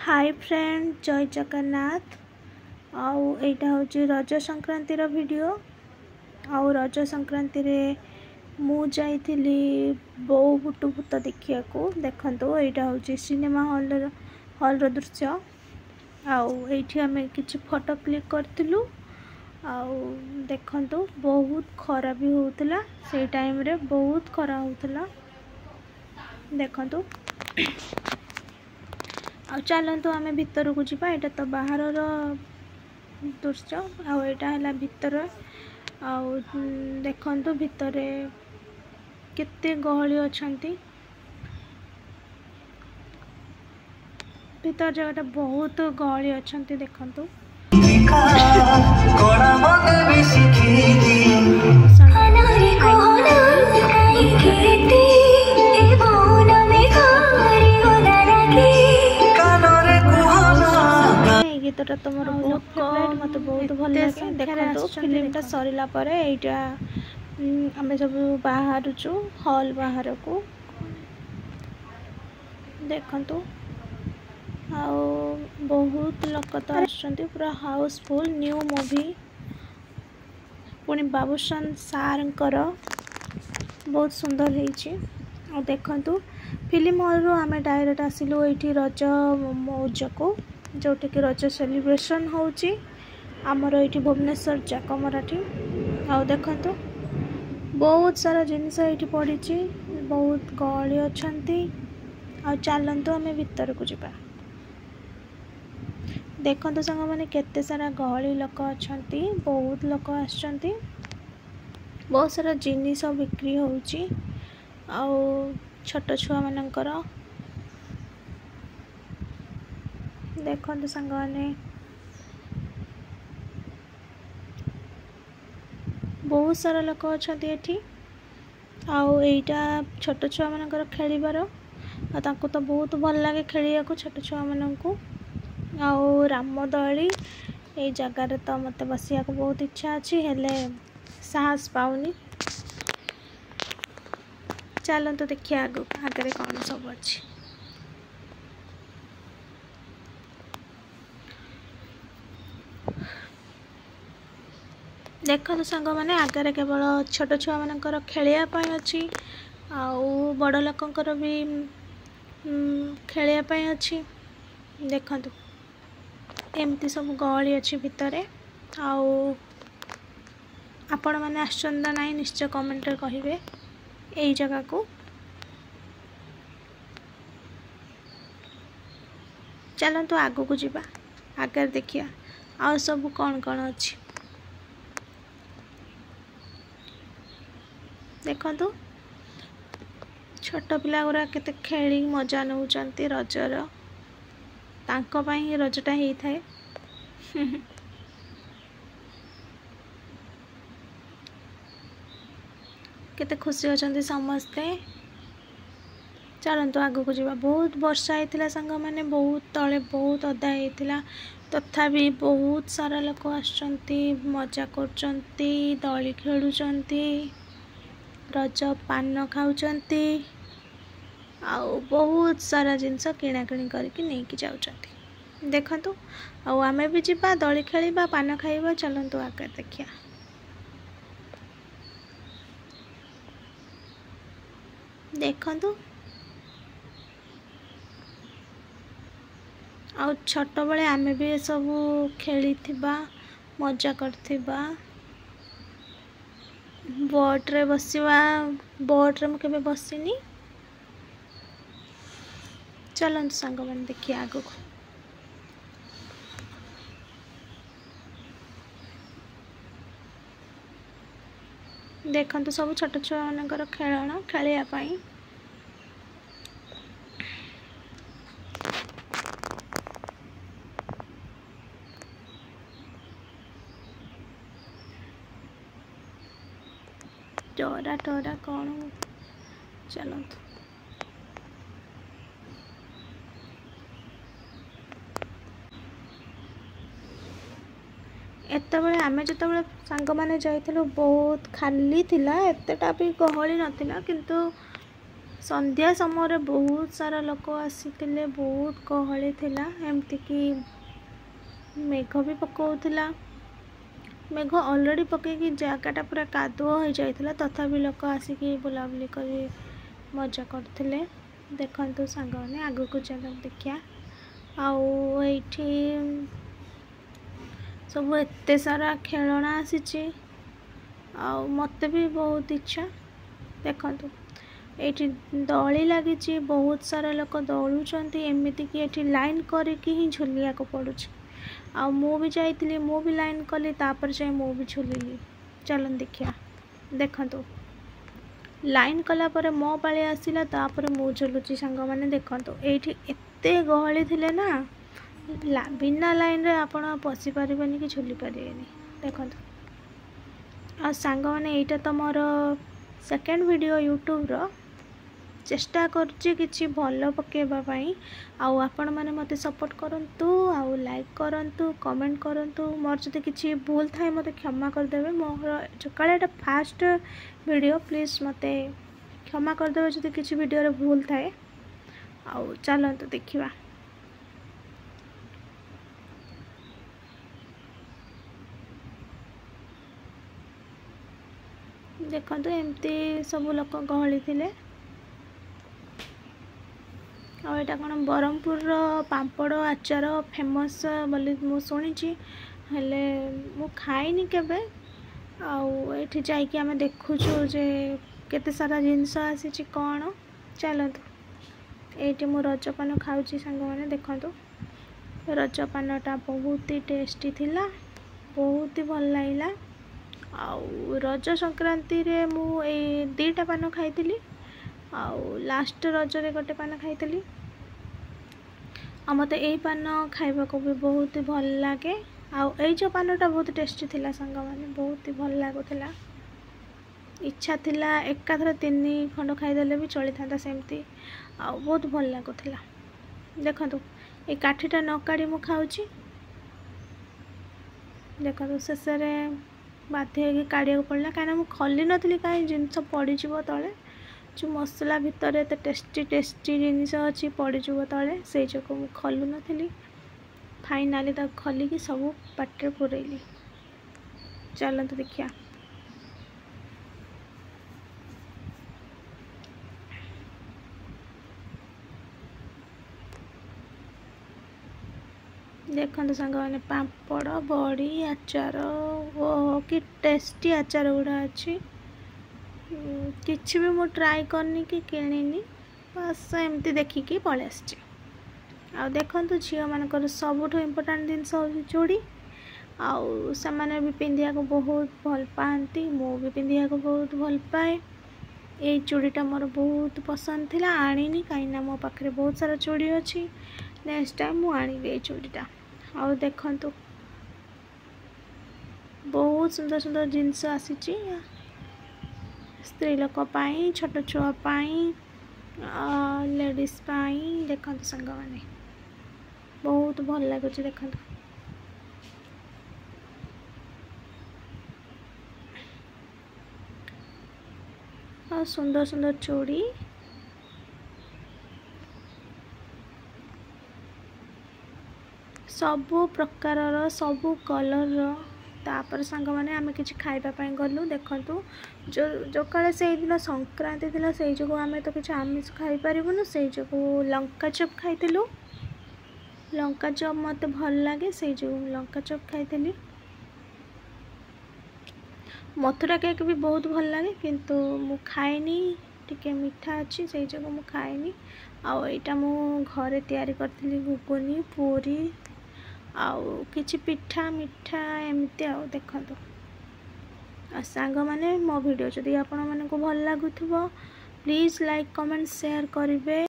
Hi friend जय जगन्नाथ आउ एटा हूँ रज संक्रांति वीडियो आउ रज संक्रांति रे मु जाइली बो बुटु भूत देखिया को देखंतु एटा हूँ सिनेमा हॉल दृश्य आउ एठी आमे किछि फोटो क्लिक करथिलु आउ देखंतु बहुत खरा भी होउतला से टाइम रे बहुत खरा होउतला देखंतु आ चलतु आम भितर को जावा यहाँ तो बाहर दृश्य आईटा है भितर देखु भितर केते गहली अच्छा भितर जगह बहुत गहली अच्छा देखु गीतटा तो मोर बहुत फेवरेट मत बहुत भल लगे देखो फिल्मटा सरिला परे एटा आमे सब बाहर छु हॉल बाहर को देखंतु आ बहुत लोक तो आछंती पूरा हाउसफुल न्यू मूवी पुनी बाबूशान सारंकर बहुत सुंदर होईची आ देखंतु फिल्म हॉल रो आमे डायरेक्ट आसिलु एठी रज मौज को जोटी कि रज सेलिब्रेशन होची आमर ये भुवनेश्वर जाकमराठी आ देखंतु बहुत सारा जिनस ये पड़ी बहुत गहली अच्छा आ चलतु आम भीतर को जावा देखंतु संग मैंने केते सारा गहली लोक अच्छा बहुत लोक आछंती बहुत सारा जिनिस बिक्री होची आ छोट छुआ मानकर देखो सांग मैंने बहुत सारा लोक अच्छा ये आईटा छोट छुआ मान खेलिबार तो बहुत भल लगे खेलिया को छोट छुआ मान को रामदोली ये जगार तो मत बसिया को बहुत इच्छा अच्छी हेले साहस पाऊनी चलतु देखिए आगे कौन सब अच्छी देखो सांग मैंने आगे केवल छोट छुआ मानकर खेलियापाई अच्छी आउ बड़ लोकंकर भी खेलियापाई अच्छी देखो एमती सब गहली अच्छी भितर आउ आपण मैंने आश्चर्य ना निश्चय कमेंट कहे यही जगह को चलतु आगू को जावा आगे देखिया आ सब कौन कौन अच्छी देखंतु छोट पिला गुरा केते खेली मजा नउचंती रजर तांको पई रजटा हेई थाए केते खुशी अछंती समस्ते चलतु आगू को जावा बहुत वर्षा होता सांग मैंने बहुत तले बहुत अदा होता तथापि बहुत सारा लोक आछंती मजा करचंती दली खेलुचंती रज पान खाऊचंती आउ बहुत सारा जिनस किणाकिणी करके नहीं जाऊँच देखंतु आमे भी जीवा दली खेलिबा पान खाइबा चलतु आगे देखिया देखंतु आउ छोट बळे आमे भी सब खेली थिबा मजा करथिबा बोट रे बसवा बोट रे मुझे बसनी चलतु सांग मैंने देखिए आग को देखंतु सब छोट छुआ मानकर खेलना खेलियापाई टोरा टोरा कौन चलतु एत आमे जो सांग मैंने जाइलु बहुत खाली थिला एतेटा भी गहली नथिला किंतु संध्या समय बहुत सारा लोक आसीथिले, बहुत गहली थिला। एमती कि मेघ भी पकाउथिला, मेघ ऑलरेडी पकईकि जगटा पूरा कादुआ हो जाइथिला, तथापि लोक आसिकी बुलाबुली करी मजा करथिले। देखंतु सांग माने आगु को चलो देखिया। आउ एठी सब एते सारा खेलना आसीची, आउ मते भी बहुत इच्छा। देखंतु एठी दौली लागिची, बहुत सारा लोक दौड़ुचंती, एमिति कि एठी लाइन करके ही झुलिया को पड़ुची। आ मु भी जाइतिली, मु भी लाइन कली, तापर जाई मु भी झुलिली। चलन देखिया। देखंतु लाइन कला परे मो पाली आसिला, तापर मु झुलुची सांग माने। देखंतु एठी एते गहली थिले ना, बिना लाइन रे आपण पसी परिबेनी कि झुली परिबेनी। देखंतु आ सांग माने एटा तो मोर सेकेंड वीडियो यूट्यूब रो। चेष्टा करछि किछि भलो पकेबा पई। आउ आपण माने मते सपोर्ट करंतु, आउ लाइक करंतु, कमेंट करंतु। मोर जदि किछि भूल थाए मते क्षमा कर देबे। मोर जकाळे एटा फास्ट वीडियो, प्लीज मते क्षमा कर देबे जदि किछि वीडियो रे भूल थाए। आउ चलंतु देखिबा। देखंतु एमती सब लोक गहली थिले। आ एटा कोन बरहमपुर रो पांपड़ आचार फेमस बोली मु सुनिची, हेले मु खाइनी केबे। आउ एठी जाई कि हमें देखुछु जे केते सारा जिंस आसीची कोन। चलंतु एठी मु रजपान खाउची संग माने। देखंतु रजपानटा बहुत ही टेस्टी थिला, बहुत ही भल लागिला। आउ रज संक्रांति रे मु ए दीटा पान खाइतिली, आउ लास्ट रज रे गोटे पान खाइतिली। आ मते एई पान खाइबा को भी बहुत ही भल लागे। आउ एई जो पानटा बहुत टेस्टी थिला संग माने, बहुत ही भल लागुथिला। इच्छा थिला एकाथरे 3 खंड खाइदेले भी चली थांता सेमती। आउ बहुत भल लागुथिला। देखंतु ए काठीटा न काढी मु खाउची। देखंतु शेषरे बाध्य होगी काढ़िया पड़ा, कहीं मुझे खली नी कहीं जिनस पड़ज तले। जो मसला भितर एत टेस्टी टेस्टी जिनस अच्छी पड़ज तले, से जो मुझे खलु नी। फाइनाली खलिकी सब पाटे पुरैली। चलते देखिया। देखते सांग मैंने पापड़ बड़ी आचार, ओह कि टेस्टी आचार गुड़ा अच्छी। किसी भी मु ट्राई करनी कि किनिनी, बस एमती देखिकी पलि आसी। आ देखंतु झील मानकर सबुठ इम्पोर्टेंट जिनस हूँ चूड़ी। आउ से भी पिंधिया को बहुत भल पाती, मु भी पिंधिया को बहुत भल पाए। ये चूड़ीटा मोर बहुत पसंद थिला, आनिनी कहीं मो पाखे बहुत सारा चूड़ी अच्छी। नेक्स्ट टाइम मु आनिबी ये चूड़ीटा। आउ देखंतु बहुत सुंदर सुंदर जिनस आसीची, स्त्री लोक पाई, छोट छुआ पाई, लेडीज पाई। देखंतु संग माने बहुत भल लागुची। देखंतु सुंदर सुंदर चूड़ी, सबु प्रकार सबु कलर। तापर सांग माने आमे किछि खाइबा पई गलु। देखंतु जो काले से दिन संक्रांति थिला, से जो आमे तो किछि आमिष खाइ परिबनु, से जो लंका चप खाइतिलु। लंका चप मते भल लागे, से जो लंका चप खाइतिली। मथुरा केक भी बहुत भल लगे, किंतु मु खाइनी, टिके मीठा अच्छी, से जो मु खाइनी। आउ एटा मु घरे तैयारी करथिली, घुगुनी पूरी आउ किछि पिठा मिठा एमती। आउ देखंतु आ सांग माने मो वीडियो जदि आपण माने को भल लागुथबो, प्लीज लाइक कमेंट शेयर करिवे।